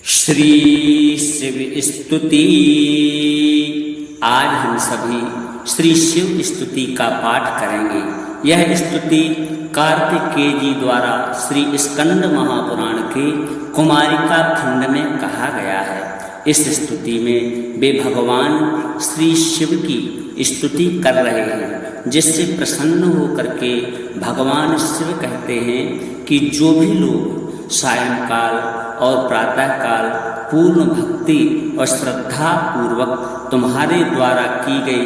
श्री शिव स्तुति। आज हम सभी श्री शिव स्तुति का पाठ करेंगे। यह स्तुति कार्तिकेय जी द्वारा श्री स्कंद महापुराण के कुमारिका खंड में कहा गया है। इस स्तुति में वे भगवान श्री शिव की स्तुति कर रहे हैं, जिससे प्रसन्न होकर के भगवान शिव कहते हैं कि जो भी लोग सायंकाल और प्रातःकाल पूर्ण भक्ति और श्रद्धा पूर्वक तुम्हारे द्वारा की गई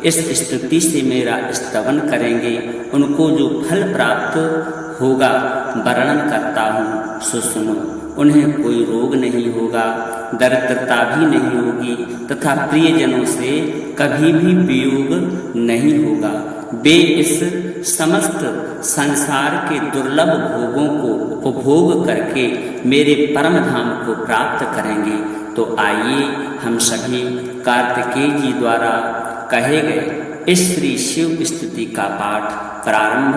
इस स्तुति से मेरा स्तवन करेंगे, उनको जो फल प्राप्त होगा वर्णन करता हूँ, सो सुनो। उन्हें कोई रोग नहीं होगा, दरिद्रता भी नहीं होगी तथा प्रियजनों से कभी भी वियोग नहीं होगा। वे इस समस्त संसार के दुर्लभ भोगों को उपभोग करके मेरे परम धाम को प्राप्त करेंगे। तो आइए हम सभी कार्तिकेय जी द्वारा कहे गए इस श्री शिव स्तुति का पाठ प्रारंभ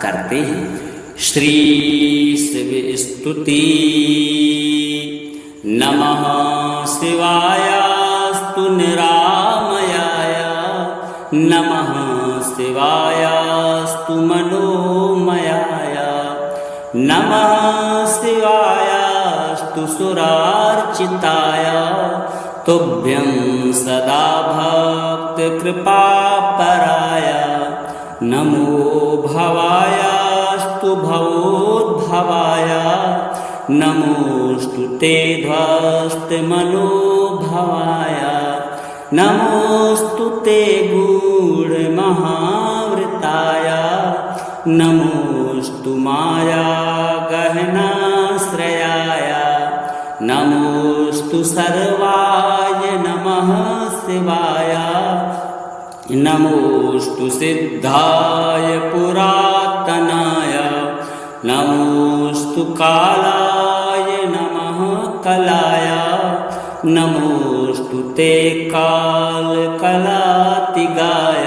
करते हैं। श्री शिव स्तुति। नमः शिवायास्तु निरामयाय, नमः शिवायास्तु मनोमयाय, नमः शिवायास्तु सुरार्चिताय, तुभ्यं सदा भक्त कृपापराय, नमो भवायास्तु भवोद्भवाय, नमोस्तु ते ध्वस्त मनोभवाय, नमोस्तु ते गूढ़ महावृताय, नमोस्तु माया गहनाश्रयाय, नमोस्तु सर्वाय नमः शिवाय, नमोस्तु सिद्धाय पुरातनाय, नमोस्तु कालाय नमः कलाय, नमोस्तु ते काल कलातिगाय,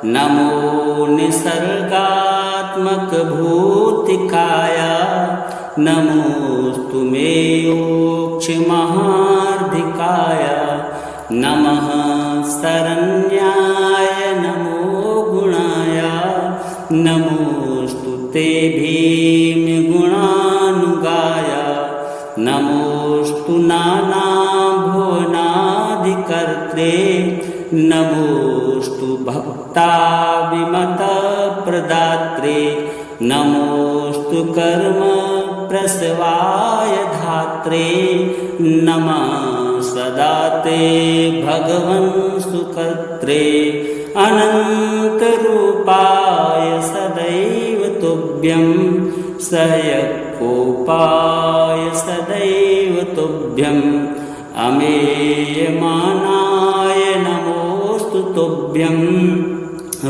नमो निसर्गात्मक भूतिकाय, नमोस्तु मे मोक्ष महार्धिकाय, नमः शरण्याय नमो गुणाय, नमोस्तु ते भीम गुणानुगाय, नमोस्तु नाना भुवनादिकर्त्रे, नमोस्तु भक्ता विमत प्रदात्रे, नमोस्तु कर्म प्रसवाय धात्रे, नमः सदा ते भगवन् सुकर्त्रे, अनंत रूपाय सदैव तुभ्यं, सह्यकोपाय सदैव तुभ्यं, अमेयमानाय नमोस्तु तुभ्यं,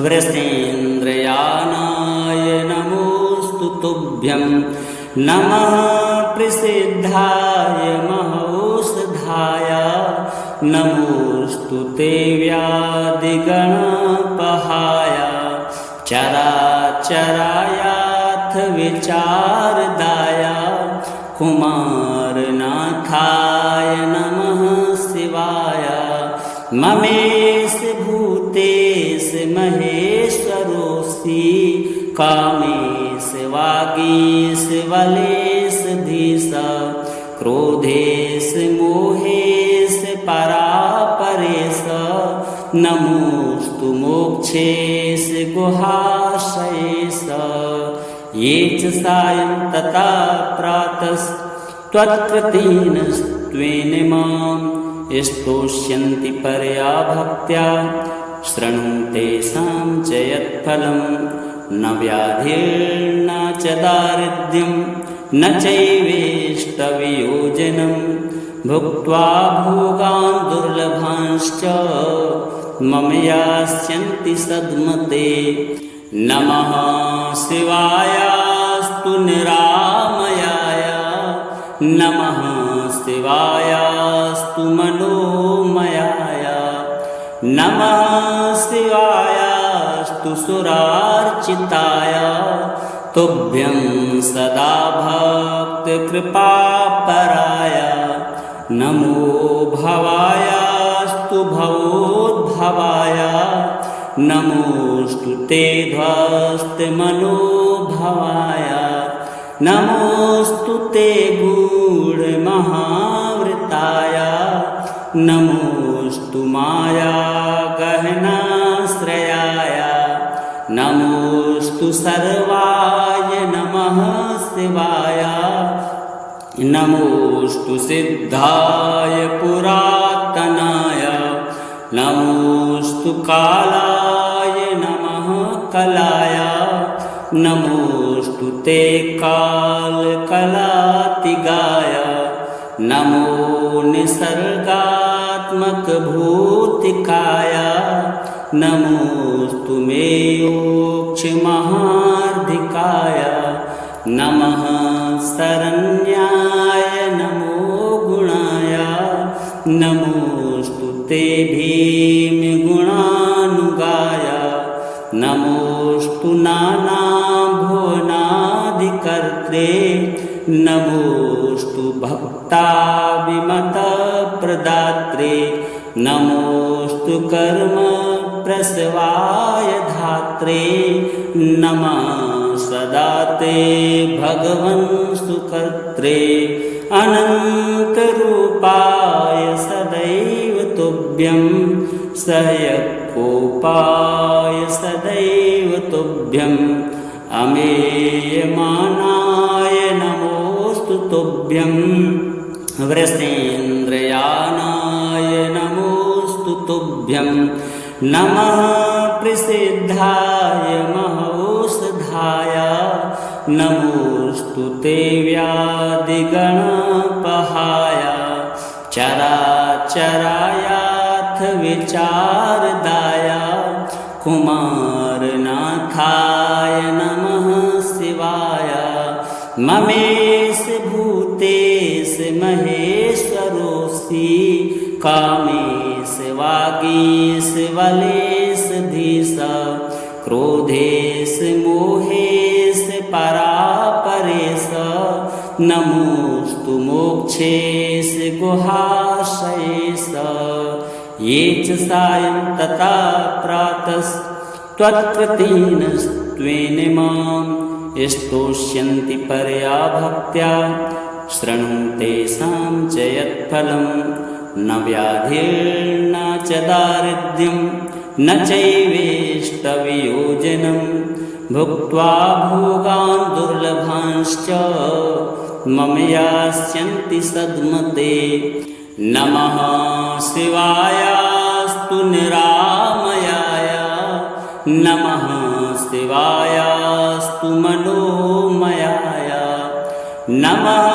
वृषेन्द्रयानाय नमोस्तु तुभ्यं, नमः प्रसिद्धाय महौषधाय, नमोस्तु ते व्याधिगणपहाय, चराचरायाथ विचारदाय, कुमारनाथाय नमः शिवाय, ममेश भूतेश महेश्वरोऽसि, कामेश वागीश बलेश धीश, क्रोधेश मोहेश परापरेश, नमोस्तु मोक्षेश गुहाशयेश, ये च सायं तथा प्रातस्त्वत्कृतेनस्त्वेन मां स्तोष्यन्ति परया भक्त्या, शृणु तेषां च यत्फलं, न व्याधिर्न च दारिद्र्यं, न चैवेष्टवियोजनं, भुक्त्वा भोगान् दुर्लभांश्च मम यास्यन्ति सद्मते। नमः शिवायास्तु निरामयाय, नमः शिवायास्तु मनोमयाय, नमः शिवायास्तु सुरार्चिताय, तुभ्यं सदा भक्त कृपापराय नमो भवायास्तु भवोद्भवाय नमोस्तु ते ध्वस्तमनोभवाय नमोस्तु ते गूढमहावृताय नमोस्तु माया गहनाश्रयाय नमोस्तु सर्वाय नमः शिवाय नमोस्तु सिद्धाय पुरातनाय नमोस्तु कालाय नमः कलाय नमोस्तु ते कालकलातिगाय नमो निसर्गात्मक भूतिकाय नमोस्तु मे मोक्षमहार्धिकाय नमः शरण्याय नमो गुणाय नमोस्तु ते भीमगुणानुगाय नमोस्तु नानाभुवनादिकर्त्रे नमोस्तु भक्ताविमतप्रदात्रे नमोस्तु कर्म प्रसवाय धात्रे नमः सदा ते भगवन् सुकर्त्रे अनन्तरूपाय सदैव तुभ्यं सहयकोपाय सदैव तुभ्यम् अमेयमानाय नमोस्तु तुभ्यं वृषेन्द्रयानाय नमोस्तु तुभ्यं नमः प्रसिद्धाय महौषधाय नमोस्तु ते व्याधिगणपहाय चराचरायाथ विचारदाय कुमारनाथाय नमः शिवाय ममेश भूतेश महेश्वरोऽसि कामेश वागीश बलेश धीश क्रोधेश मोहेश परापरेश नमोस्तु मोक्षेश गुहाशयेश ये च सायं तथा प्रातस्त्वत्कृतेन मां स्तोष्यन्ति परया भक्त्या शृणु तेषां च यत्फलं न व्याधिर्न च दारिद्र्यं न चैवेष्टवियोजनं भुक्त्वा भोगान् दुर्लभांश्च मम यास्यन्ति सद्मते नमः शिवायास्तु निरामयाय नमः शिवायास्तु मनोमयाय नमः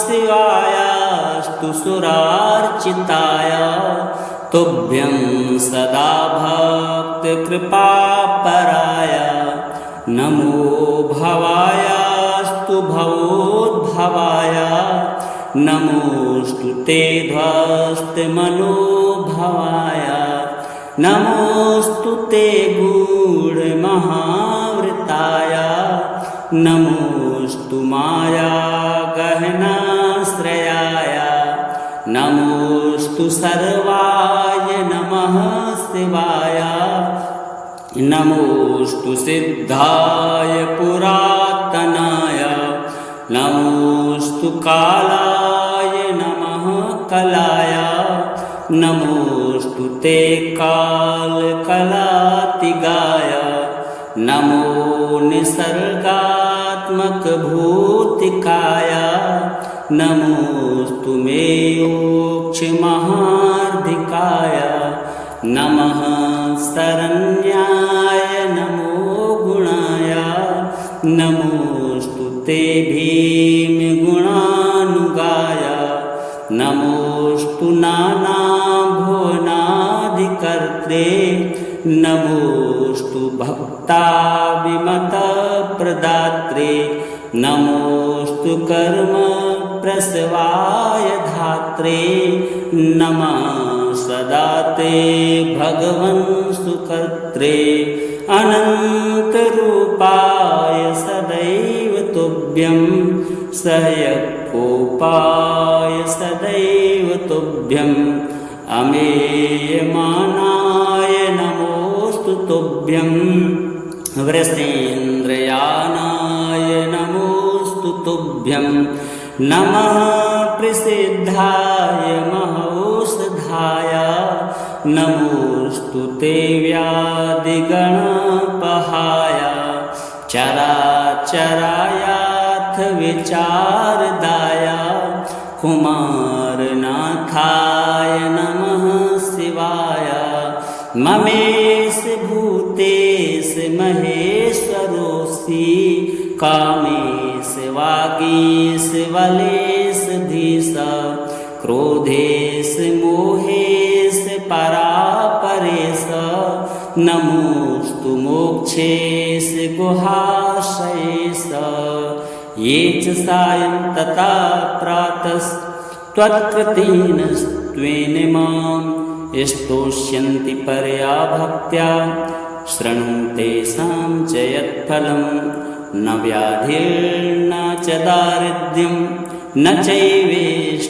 शिवायास्तु सुरार्चिताय तुभ्यं सदा भक्तकृपापराय नमो भवायास्तु भवोद्भवाय नमोस्तु ते ध्वस्तमनोभवाय नमोस्तु ते गूढमहावृताय नमोस्तु माया गहनाश्रयाय नमोस्तु सर्वाय नमः शिवाय नमोस्तु सिद्धाय पुरातनाय नमोस्तु कालाय नमः कलाय नमोस्तु ते कालकलातिगाय नमो निसर्गात्मक भूतिकाय नमोस्तु मे मोक्षमहार्धिकाय नमः शरण्याय नमो गुणाय नमोस्तु ते भीमगुणानुगाय नमोस्तु नानाभुवनादिकर्त्रे नमोस्तु भक्ताविमतप्रदात्रे नमोस्तु कर्म प्रसवाय धात्रे नमः सदा ते भगवन् सुकर्त्रे अनन्तरूपाय सदैव तुभ्यं सहयकोपाय सदैव तुभ्यम् अमेयमानाय नमोऽस्तु तुभ्यम् वृषेन्द्रयानाय नमोऽस्तु तुभ्यम् नमः प्रसिद्धाय महौषधाय नमोऽस्तु ते व्याधिगणपहाय चराचरायाथ विचारदाय कुमारनाथाय नमः शिवाय ममेश भूतेश महेश्वरोऽसि कामेश वागीश बलेश धीश क्रोधेश मोहेश परापरेश नमोऽस्तु मोक्षेश गुहाशयेश ये च सायं तथा प्रातस्त्वत्कृतेनस्त्वेन मां स्तोष्यन्ति परया भक्त्या शृणु तेषां च यत्फलं न व्याधिर्न च दारिद्र्यं न चैवेष्टवियोजनं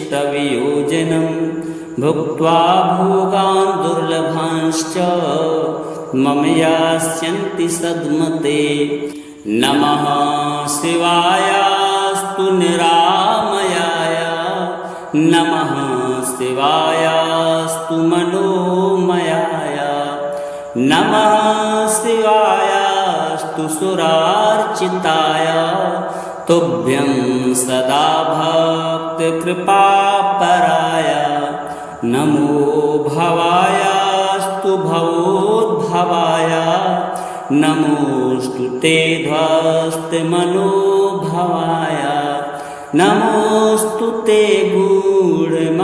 भुक्त्वा भोगान् दुर्लभांश्च मम यास्यन्ति सद्मते नमः शिवायास्तु निरामयाय नमः शिवायास्तु मनोमयाय नमः शिवायास्तु सुरार्चिताय तुभ्यं सदा भक्तकृपापराय नमो भवायास्तु भवोद्भवाय नमोऽस्तु ते ध्वस्तमनोभवाय नमोऽस्तु ते गूढमहावृताय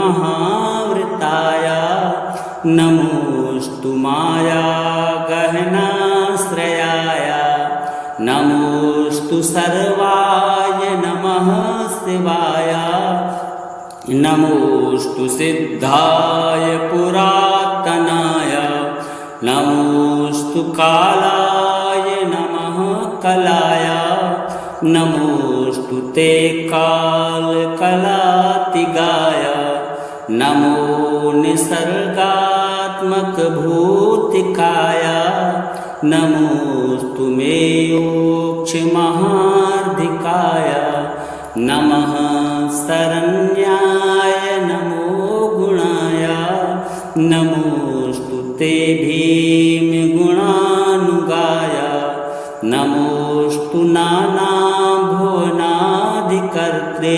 नमोऽस्तु मायागहनाश्रयाय नमोऽस्तु सर्वाय नमः शिवाय नमोऽस्तु सिद्धाय पुरातनाय नमोऽस्तु कालाय नमः कलाय नमोऽस्तु ते कालकलातिगाय नमो निसर्गात्मकभूतिकाय नमोऽस्तु मे मोक्षमहार्धिकाय नमः शरण्याय नमो गुणाय नमोऽस्तु ते भीमगुणानुगाय नमोऽस्तु नानाभुवनाधिकर्त्रे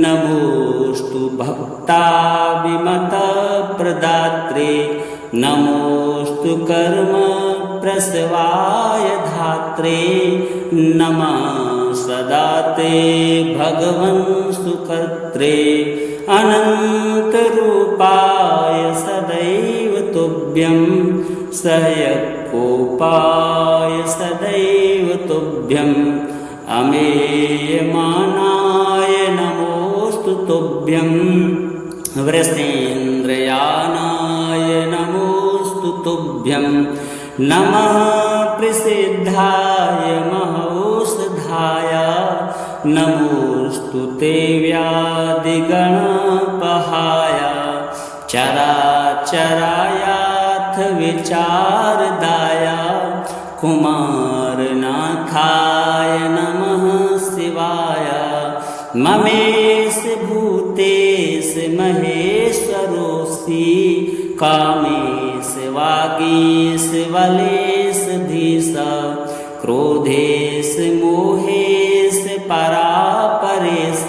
नमोऽस्तु भक्ताभिमतप्रदात्रे नमोऽस्तु कर्मप्रसवाय धात्रे नमः सदा ते भगवन् सुकर्त्रे अनन्तरूपाय सदैव तुभ्यं सहयकोपाय सदैव तुभ्यम् अमेयमानाय नमोऽस्तु तुभ्यं वृषेन्द्रयानाय नमोऽस्तु तुभ्यं नमः प्रसिद्धाय महौषधाय नमोऽस्तु ते व्याधिगणपहाय चराचरायाथ विचारदाय कुमारनाथाय नमः शिवाय ममेश भूतेश महेश्वरोऽसि कामेश वागीश बलेश धीश क्रोधेश मोहेश परापरेश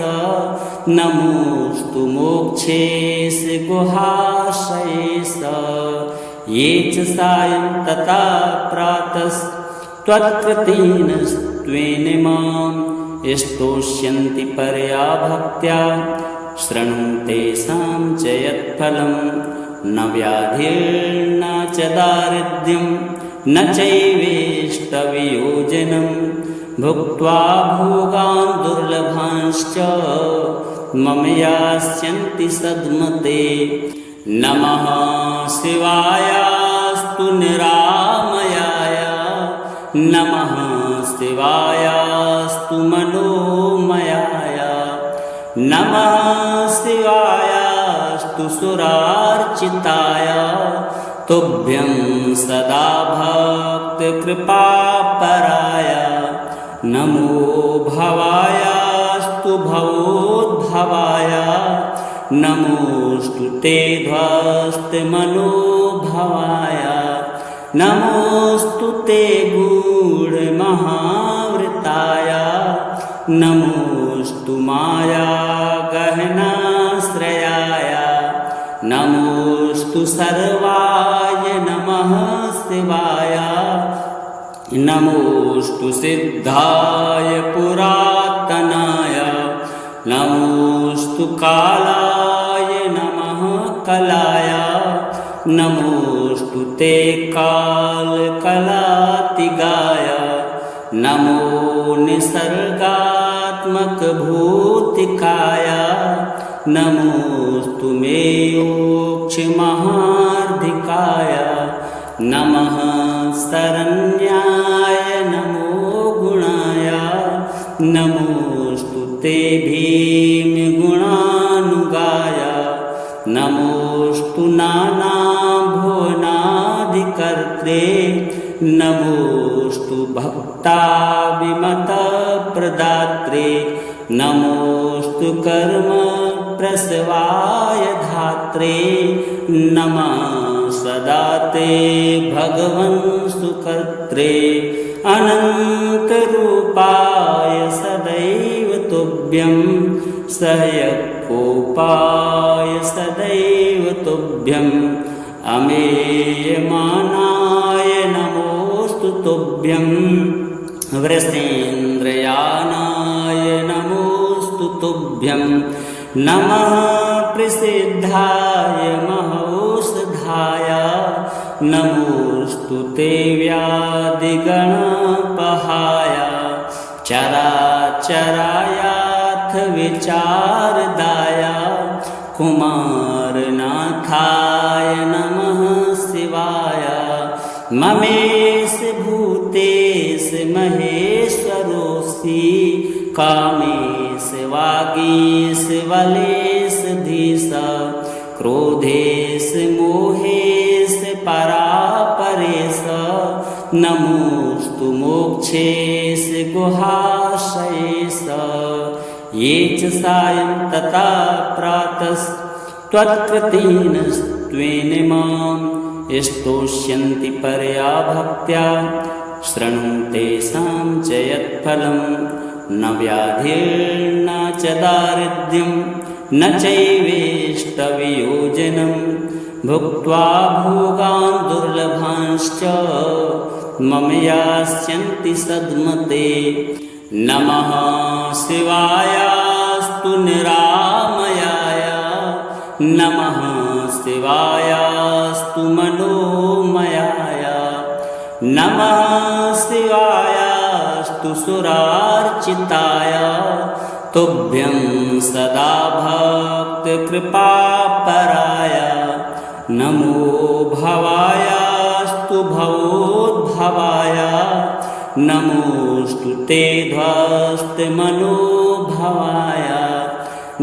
नमोऽस्तु मोक्षेश गुहाशयेश ये च सायं तथा प्रातस्त्वत्कृतेनस्त्वेन मां स्तोष्यन्ति परया भक्त्या शृणु तेषां च यत्फलं न व्याधिर्न च दारिद्र्यं न चैवेष्टवियोजनं भुक्त्वा भोगान् दुर्लभांश्च मम यास्यन्ति सद्मते नमः शिवायास्तु निरामयाय नमः शिवायास्तु मनोमयाय नमः शिवायास्तु सुरार्चिताय तुभ्यं सदा भक्तकृपापराय नमो भवायास्तु भवोद्भवाय नमोऽस्तु ते ध्वस्तमनोभवाय नमोऽस्तु ते गूढमहावृताय नमोऽस्तु मायागहनाश्रयाय नमोऽस्तु सर्वाय नमः शिवाय नमोऽस्तु सिद्धाय पुरातनाय नमोऽस्तु कालाय नमः कलाय नमोऽस्तु ते कालकलातिगाय नमो निसर्गात्मकभूतिकाय नमोऽस्तु मे मोक्षमहार्धिकाय नमः शरण्याय नमो गुणाय नमोऽस्तु ते भीमगुणानुगाय नमोऽस्तु नानाभुवनादिकर्त्रे नमोऽस्तु भक्ताभिमतप्रदात्रे नमोऽस्तु कर्मप्रसवाय धात्रे नमः सदा ते भगवन् सुकर्त्रे अनन्तरूपाय सदैव तुभ्यं सहयकोपाय सदैव तुभ्यं अमेयमानाय नमोऽस्तु तुभ्यं वृषेन्द्रयानाय नमोऽस्तु तुभ्यं नमः प्रसिद्धाय महौषधाय नमोऽस्तु ते व्याधिगणपहाय चराचरायाथ विचारदाय कुमारनाथाय नमः शिवाय ममेश भूतेश महेश्वरोऽसि कामेश वागीश बलेश धीश क्रोधेश मोहेश परापरेश नमोऽस्तु मोक्षेश गुहाशयेश ये च सायं तथा प्रातस्त्वत्कृतेनस्त्वेन मां स्तोष्यन्ति परया भक्त्या शृणु तेषां च यत्फलं न व्याधिर्न च दारिद्र्यं न चैवेष्टवियोजनं भुक्त्वा भोगान् दुर्लभांश्च मम यास्यन्ति सद्मते नमः शिवायास्तु निरामयाय नमः शिवायास्तु मनोमयाय नमः शिवायास्तु सुरार्चिताय तुभ्यं सदा भक्तकृपापराय नमो भवायास्तु भवोद्भवाय नमोऽस्तु ते ध्वस्तमनोभवाय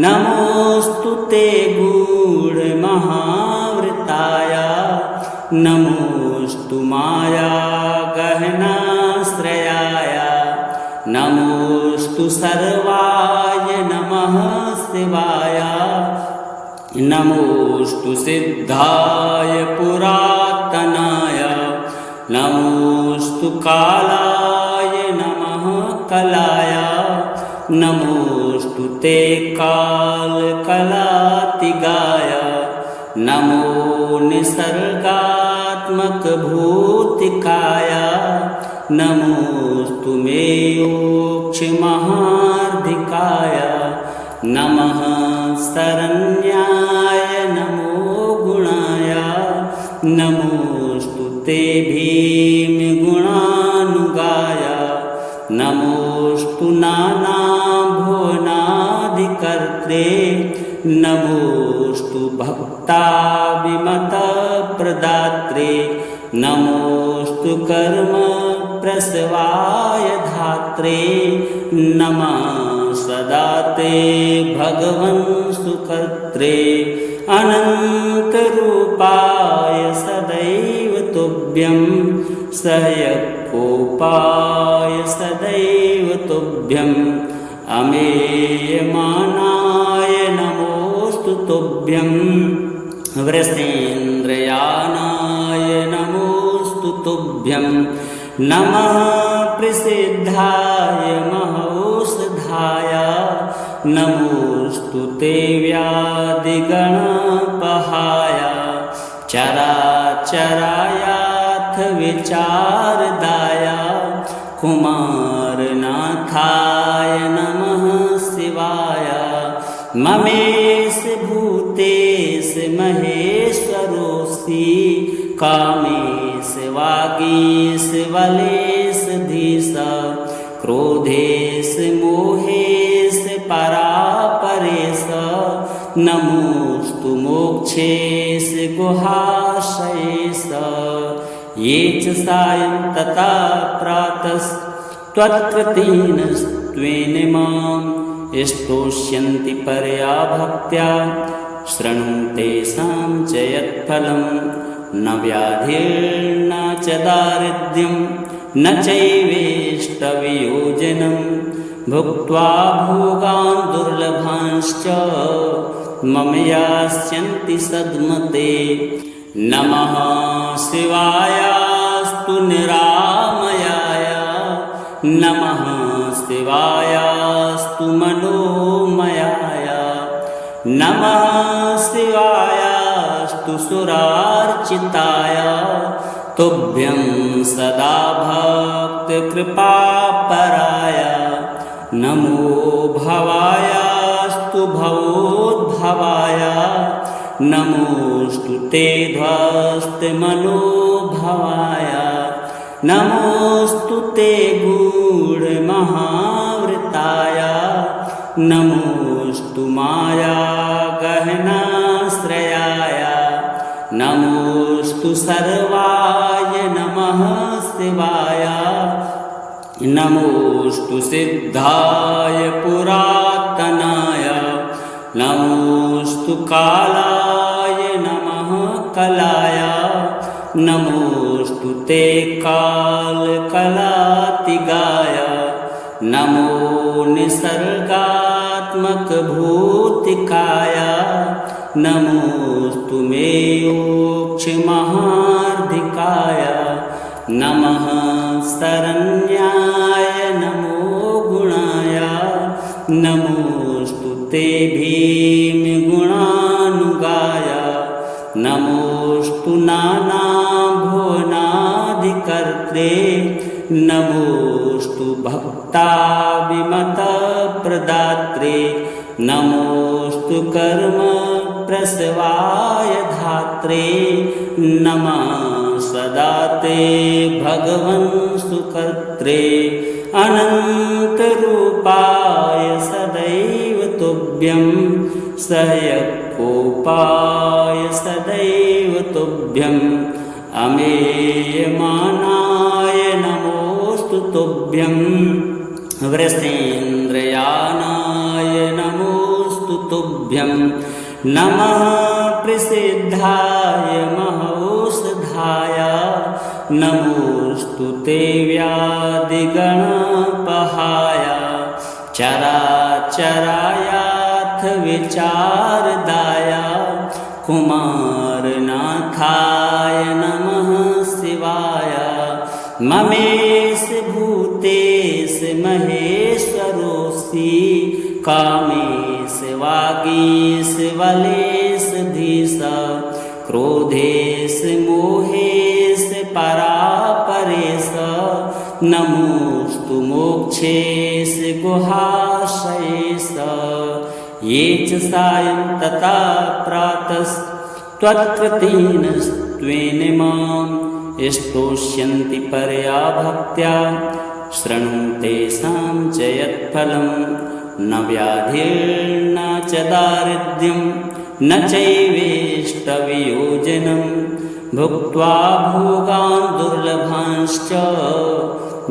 नमोऽस्तु ते गूढमहावृताय नमोऽस्तु मायागहनाश्रयाय नमोऽस्तु सर्वाय नमः शिवाय नमोऽस्तु सिद्धाय पुरातनाय नमोऽस्तु कालाय नमः कलाय नमोऽस्तु ते कालकलातिगाय नमो निसर्गात्मकभूतिकाय नमोऽस्तु मे मोक्षमहार्धिकाय नमः शरण्याय नमो गुणाय नमोऽस्तु ते भीमगुणानुगाय नमोऽस्तु नानाभुवनादिकर्त्रे नमोऽस्तु भक्ताभिमतप्रदात्रे नमोऽस्तु कर्मप्रसवाय धात्रे नमः सदा ते भगवन् सुकर्त्रे अनन्तरूपाय सदैव तुभ्यं सहयकोपाय सदैव तुभ्यम् अमेयमानाय नमोऽस्तु तुभ्यं वृषेन्द्रयानाय नमोऽस्तु तुभ्यं नमः प्रसिद्धाय महौषधाय नमोऽस्तु ते व्याधिगणपहाय चराचरायाथ विचारदाय कुमारनाथाय नमः शिवाय ममेश भूतेश महेश्वरोऽसि कामेश वागीश बलेश धीश क्रोधेश मोहेश परापरेश नमोऽस्तु मोक्षेश गुहाशयेश ये च सायं तथा प्रातस्त्वत्कृतेनस्त्वेन मां स्तोष्यन्ति परया भक्त्या शृणु तेषां च यत्फलं न व्याधिर्न च दारिद्र्यं न चैवेष्टवियोजनं भुक्त्वा भोगान् दुर्लभांश्च मम यास्यन्ति सद्मते नमः शिवायास्तु निरामयाय नमः शिवायास्तु मनोमयाय नमः शिवायास्तु सुरार्चिताय तुभ्यं सदा भक्तकृपापराय नमो भवायास्तु भवोद्भवाय नमोऽस्तु ते ध्वस्तमनोभवाय नमोऽस्तु ते गूढमहावृताय नमोऽस्तु माया गहनाश्रयाय नमोऽस्तु सर्वाय नमः शिवाय नमोऽस्तु सिद्धाय पुरातनाय नमोऽस्तु कालाय नमः कलाय नमोऽस्तु ते कालकलातिगाय नमो निसर्गात्मकभूतिकाय नमोऽस्तु मे मोक्षमहार्धिकाय नमः शरण्याय नमो गुणाय नमोऽस्तु ते भीमगुणानुगाय नमोऽस्तु नानाभुवनाधिकर्त्रे नमोऽस्तु भक्ताभिमतप्रदात्रे नमोऽस्तु कर्मप्रसवाय धात्रे नमः सदा ते भगवन् सुकर्त्रे अनन्तरूपाय सदैव तुभ्यं सहयकोपाय सदैव तुभ्यम् अमेयमानाय नमोऽस्तु तुभ्यं वृषेन्द्रयानाय नमोऽस्तु तुभ्यं नमः प्रसिद्धाय महौषधाय नमोऽस्तु ते व्याधिगणपहाय चराचरायाथ विचारदाय कुमारनाथाय नमः शिवाय ममेश भूतेश महेश्वरोऽसि कामेश वागीश बलेश धीश क्रोधेश मोहेश परापरेश नमोऽस्तु मोक्षेश गुहाशयेश ये च सायं तथा प्रातस्त्वत्कृतेनस्त्वेन मां स्तोष्यन्ति परया भक्त्या शृणु तेषां च यत्फलं न व्याधिर्न च दारिद्र्यं न चैवेष्टवियोजनं भुक्त्वा भोगान् दुर्लभांश्च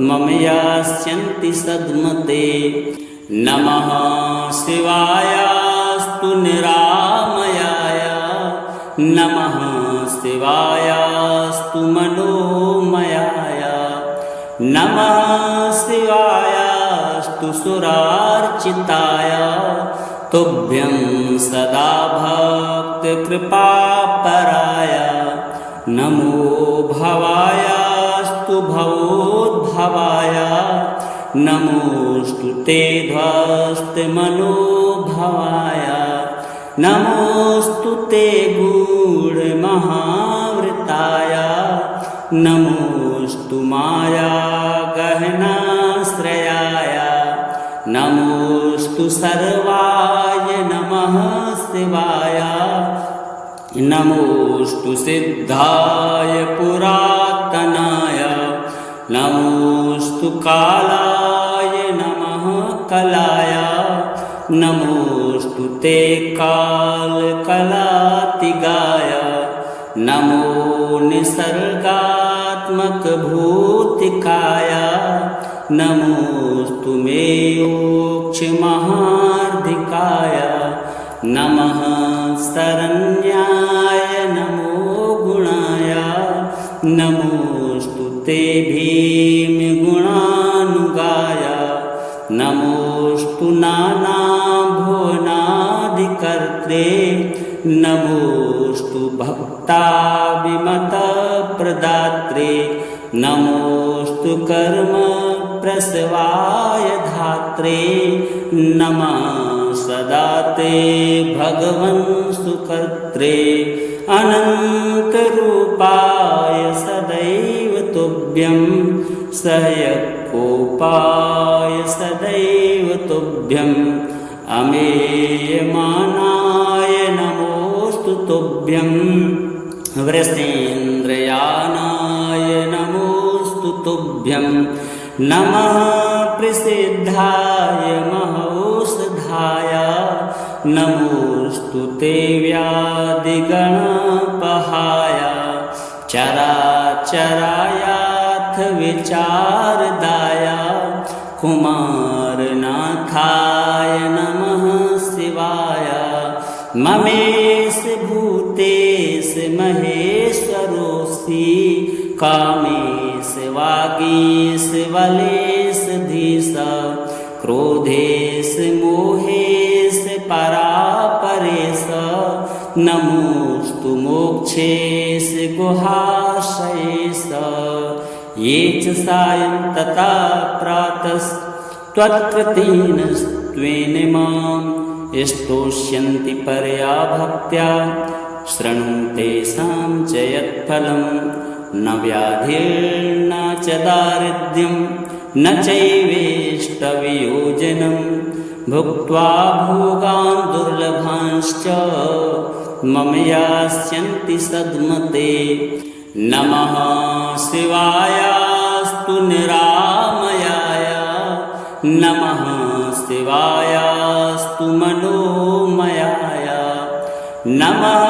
मम यास्यन्ति सद्मते नमः शिवायास्तु निरामयाय नमः शिवायास्तु मनोमयाय नमः शिवायास्तु सुरार्चिताय तुभ्यं सदा भक्तकृपापराय नमो भवायास्तु भवोद्भवाय नमोस्तु ते ध्वस्तमनोभवाय नमोस्तु ते गूढमहावृताय नमोस्तु माया गहनाश्रयाय नमोस्तु सर्वाय नमः शिवाय नमोस्तु सिद्धाय पुरातनाय नमोस्तु कालाय नमः कलाय नमोस्तु ते कालकलातिगाय नमो निसर्गात्मकभूतिकाय नमोस्तु मे मोक्षमहार्धिकाय नमः शरण्याय नमो गुणाय नमोस्तु ते भीमगुणानुगाय नमोस्तु नानाभुवनादिकर्त्रे नमोस्तु भक्ताभिमतप्रदात्रे नमोस्तु कर्मप्रसवाय धात्रे नमः सदा ते भगवन् सुकर्त्रे अनन्तरूपाय सदैव तुभ्यं सहयकोपाय सदैव तुभ्यम् अमेयमानाय नमोस्तु तुभ्यं वृषेन्द्रयानाय नमोस्तु तुभ्यं नमः प्रसिद्धाय महौषधाय नमोस्तु ते व्याधिगणपहाय चराचरायाथ विचारदाय कुमारनाथाय नमः शिवाय ममेश भूतेश महेश्वरोऽसि कामेश वागीश बलेश धीश क्रोधेश मोहेश परापरेश नमोस्तु मोक्षेश गुहाशयेश ये च सायं तथा प्रातस्त्वत्कृतेनस्त्वेन मां स्तोष्यन्ति परया भक्त्या शृणु तेषां च यत्फलं न व्याधिर्न च दारिद्र्यं न चैवेष्टवियोजनं भुक्त्वा भोगान् दुर्लभांश्च मम यास्यन्ति सद्मते नमः शिवायास्तु निरामयाय नमः शिवायास्तु मनोमयाय नमः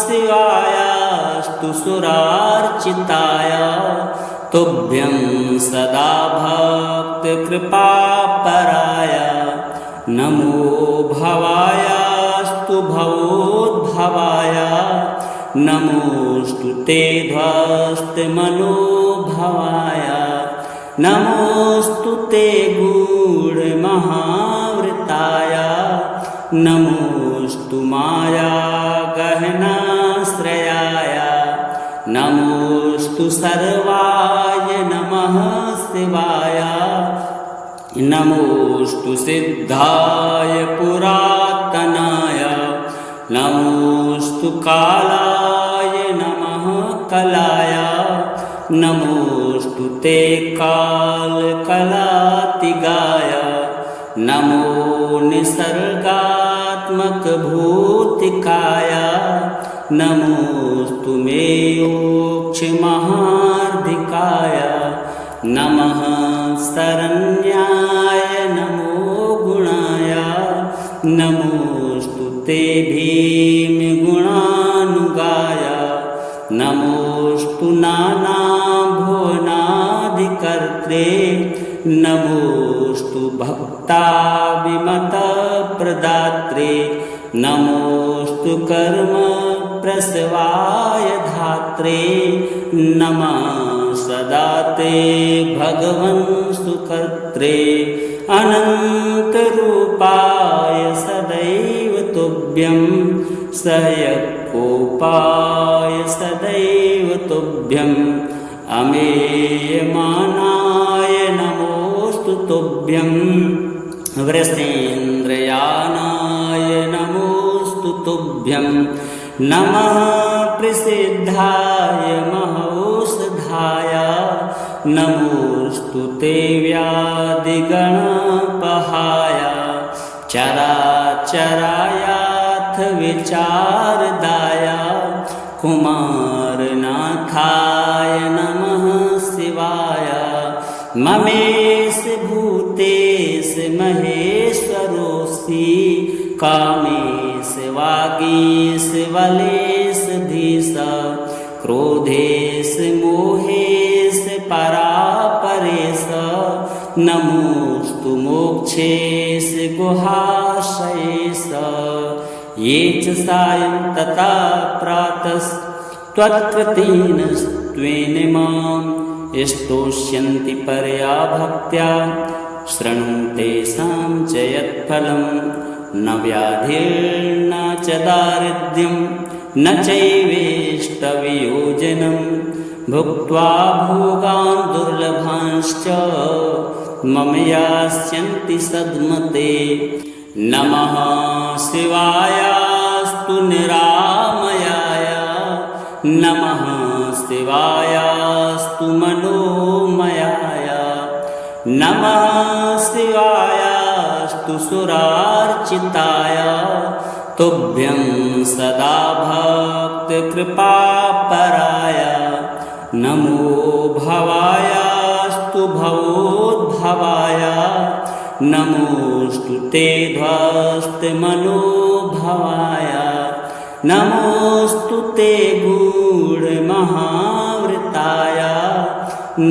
शिवायास्तु सुरार्चिताय तुभ्यं सदा भक्तकृपापराय नमो भवायास्तु भवोद्भवाय नमोस्तु ते ध्वस्तमनोभवाय नमोस्तु ते गूढमहावृताय नमोस्तु माया गहनाश्रयाय नमोस्तु सर्वाय नमः शिवाय नमोस्तु सिद्धाय पुरातनाय नमोस्तु कालाय नमः कलाय नमोस्तु ते कालकलातिगाय नमो निसर्गात्मकभूतिकाय नमोस्तु मे मोक्षमहार्धिकाय नमः शरण्याय नमो गुणाय नमोस्तु ते भीमगुणानुगाय नमोस्तु नानाभुवनादिकर्त्रे नमोस्तु भक्ताविमतप्रदात्रे नमोस्तु कर्म प्रसवाय धात्रे नमः सदा ते भगवन् सुकर्त्रे अनन्तरूपाय सदैव तुभ्यं सहयकोपाय सदैव तुभ्यम् अमेयमानाय नमोस्तु तुभ्यं वृषेन्द्रयानाय नमोस्तु तुभ्यं नमः प्रसिद्धाय महौषधाय नमोस्तु ते व्याधिगणपहाय चराचरायाथ विचारदाय कुमारनाथाय नमः शिवाय ममेश भूतेश महेश्वरोऽसि कामेश वागीश बलेश धीश क्रोधेश मोहेश परापरेश नमोस्तु मोक्षेश गुहाशयेश ये च सायं तथा प्रातस्त्वत्कृतेन मां स्तोष्यन्ति परया भक्त्या शृणु तेषां च यत्फलं न व्याधिर्न च दारिद्र्यं न चैवेष्टवियोजनं भुक्त्वा भोगान् दुर्लभांश्च मम यास्यन्ति सद्मते नमः शिवायास्तु निरामयाय नमः शिवायास्तु मनोमयाय नमः शिवायास्तु सुरार्चिताय तुभ्यं सदा भक्तकृपापराय नमो भवायास्तु भवोद्भवाय नमोस्तु ते ध्वस्तमनोभवाय नमोस्तु ते गूढमहावृताय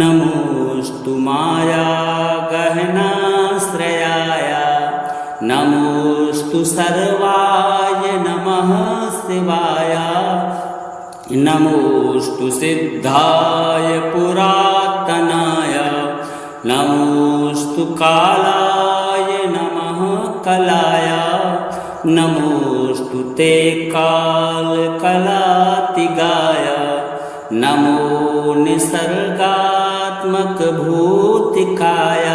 नमोस्तु माया गहनाश्रयाय नमोस्तु सर्वाय नमः शिवाय नमोस्तु सिद्धाय पुरातनाय नमोस्तु कालाय नमः कलाय नमोस्तु ते कालकलातिगाय नमो निसर्गात्मकभूतिकाय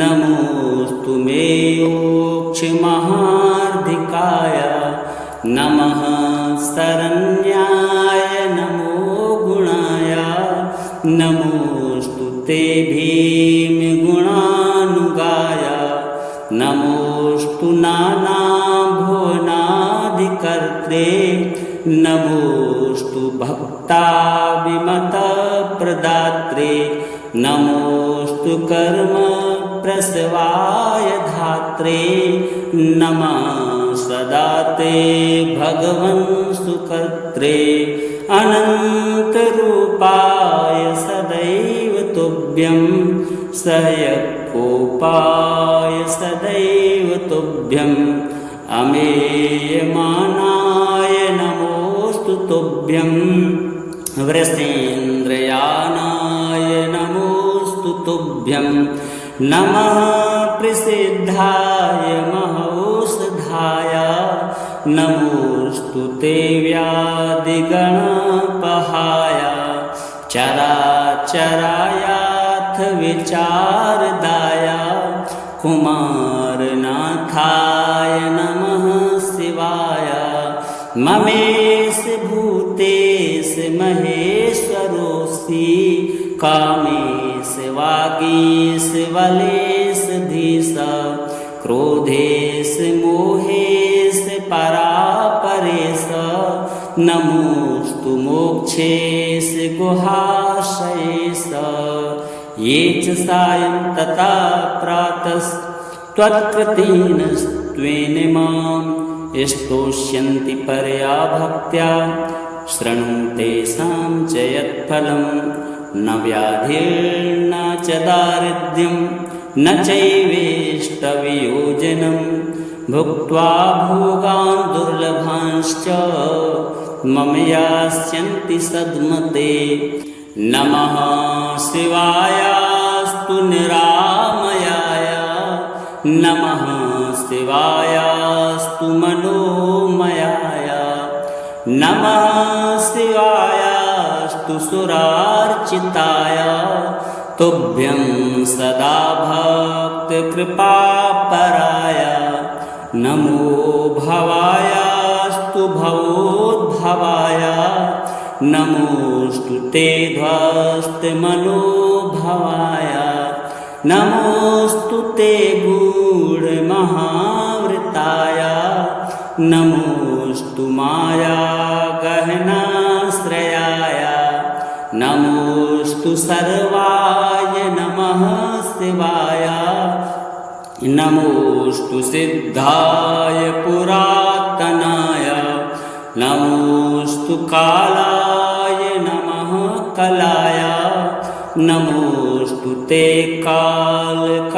नमोस्तु मे मोक्षमहार्धिकाय नमः शरण्याय नमो गुणाय नमोस्तु ते भीमगुणानुगाय नमोस्तु नानाभुवनादिकर्त्रे नमोस्तु भक्ताविमतप्रदात्रे नमोस्तु कर्म प्रसवाय धात्रे नमः सदा ते भगवन् सुकर्त्रे अनन्तरूपाय सदैव तुभ्यं सहयकोपाय सदैव तुभ्यम् अमेयमानाय नमोस्तु तुभ्यं वृषेन्द्रयानाय नमोस्तु तुभ्यं नमः प्रसिद्धाय महौषधाय नमोस्तु ते व्याधिगणपहाय चराचरायाथ विचारदाय कुमारनाथाय नमः शिवाय ममेश भूतेश महेश्वरोऽसि कामेश वागीश बलेश धीश क्रोधेश मोहेश परापरेश नमोस्तु मोक्षेश गुहाशयेश ये च सायं तथा प्रातस्त्वत्कृतेन मां स्तोष्यन्ति परया भक्त्या शृणु तेषां च यत्फलं न व्याधिर्न च दारिद्र्यं न चैवेष्टवियोजनं भुक्त्वा भोगान् दुर्लभांश्च मम यास्यन्ति सद्मते। नमः शिवायास्तु निरामयाय नमः शिवायास्तु मनोमयाय नमः शिवायास्तु सुरार्चिताय तुभ्यं सदा भक्तकृपापराय नमो भवायास्तु भवोद्भवाय नमोस्तु ते ध्वस्तमनोभवाय नमोस्तु ते गूढमहावृताय नमोस्तु माया गहनाश्रयाय नमोस्तु सर्वाय नमः शिवाय नमोस्तु सिद्धाय पुरातनाय नमोस्तु कालाय नमः कलाय नमोस्तु ते कालकलातिगाय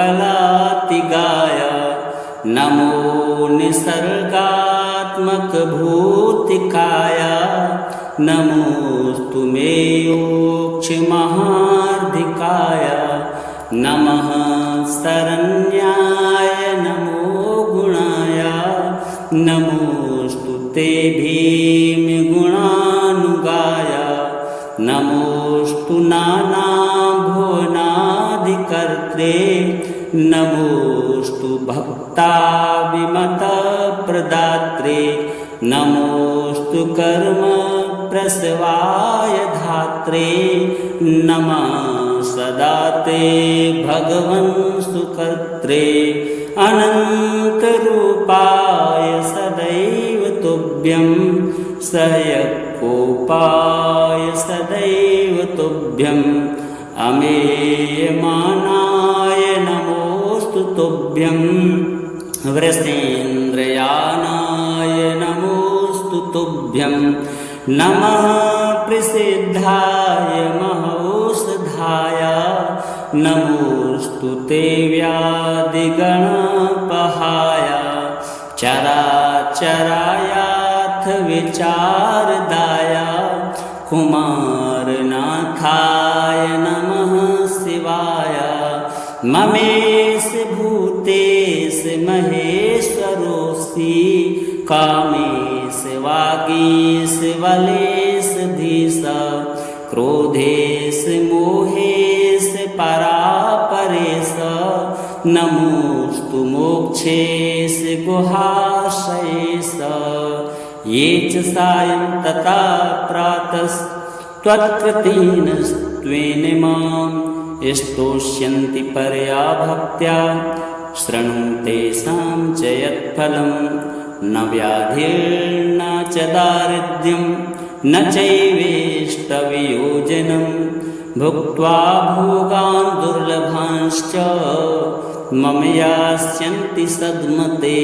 नमो निसर्गात्मकभूतिकाय नमोस्तु मे योक्षमहार्धिकाय नमः शरण्याय नमो गुणाय नमोस्तु ते भीमगुणानुगाय नमोस्तु नानाभुवनादिकर्त्रे नमोस्तु भक्ताभिमतप्रदात्रे नमोस्तु कर्मप्रसवाय धात्रे नमः सदा ते भगवन् सुकर्त्रे अनन्तरूपाय सदैव तुभ्यं सहयकोपाय सदैव तुभ्यम् अमेयमानाय नमोस्तु तुभ्यं वृषेन्द्रयानाय नमोस्तु तुभ्यं नमः प्रसिद्धाय महौषधाय नमोस्तु ते व्याधिगणपहाय चराचरायाथ विचारदाय कुमारनाथाय नमः शिवाय ममेश भूतेश महेश्वरोऽसि कामेश वागीश बलेश धीश क्रोधेश मोहेश परापरेश नमोस्तु मोक्षेश गुहाशयेश ये च सायं तथा प्रातस्त्वत्कृतेनस्त्वेन मां स्तोष्यन्ति परया भक्त्या शृणु तेषां च यत्फलं न व्याधिर्न च दारिद्र्यं न चैवेष्टवियोजनं भुक्त्वा भोगान् दुर्लभांश्च मम यास्यन्ति सद्मते।